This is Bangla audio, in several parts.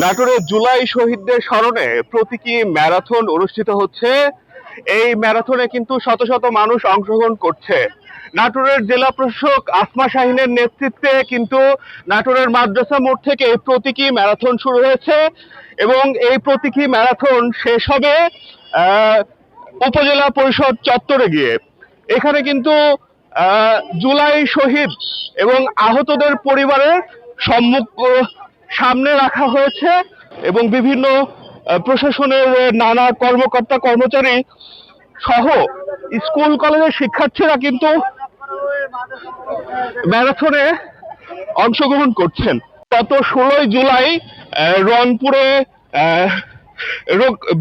নাটোরে জুলাই শহীদদের স্মরণে প্রতীকী ম্যারাথন অনুষ্ঠিত হচ্ছে। এই ম্যারাথনে কিন্তু শত শত মানুষ অংশগ্রহণ করছে। নাটোরের জেলা প্রশাসক আসমা শাহিনের নেতৃত্বে কিন্তু নাটোরের মাদ্রাসা মোড় থেকে এই প্রতীকী ম্যারাথন শুরু হয়েছে এবং এই প্রতীকী ম্যারাথন শেষ হবে উপজেলা পরিষদ চত্বরে গিয়ে। এখানে কিন্তু জুলাই শহীদ এবং আহতদের পরিবারের সামনে রাখা হয়েছে এবং বিভিন্ন প্রশাসনের নানা কর্মকর্তা কর্মচারী সহ স্কুল কলেজের শিক্ষার্থীরা কিন্তু ম্যারাথনে অংশগ্রহণ করছেন। গত 16 জুলাই রংপুরে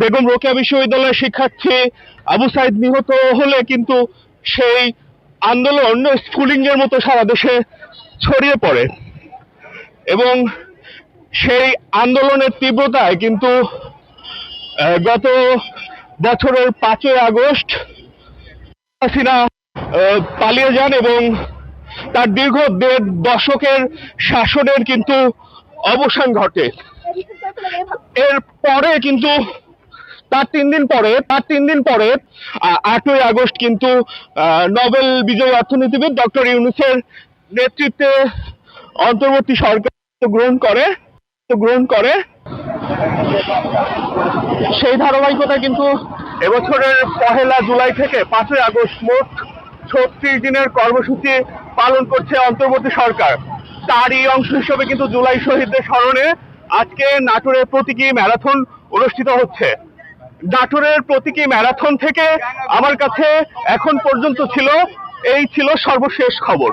বেগম রোকেয়া বিশ্ববিদ্যালয়ের শিক্ষার্থী আবু সাইদ নিহত হলে কিন্তু সেই আন্দোলন স্ফুলিঙ্গের এর মতো সারা দেশে ছড়িয়ে পড়ে এবং সেই আন্দোলনের তীব্রতায় কিন্তু গত বছরের 5ই আগস্ট হাসিনা পালিয়ে যান এবং তার দীর্ঘ 1.5 দশকের শাসনের কিন্তু অবসান ঘটে। এর পরে কিন্তু তার তিন দিন পরে 8ই আগস্ট কিন্তু নোবেল বিজয়ী অর্থনীতিবিদ ডক্টর ইউনূসের নেতৃত্বে অন্তর্বর্তী সরকার গ্রহণ করে সেই ধারাবাহিকতা কিন্তু এবছরের 1 জুলাই থেকে 5ই আগস্ট মোট 36 দিনের কর্মসূচি পালন করছে অন্তর্বর্তী সরকার। তারই অংশ হিসেবে কিন্তু জুলাই শহীদদের স্মরণে আজকে নাটোরে প্রতীকী ম্যারাথন অনুষ্ঠিত হচ্ছে। নাটোরের প্রতীকী ম্যারাথন থেকে আমার কাছে এখন পর্যন্ত ছিল সর্বশেষ খবর।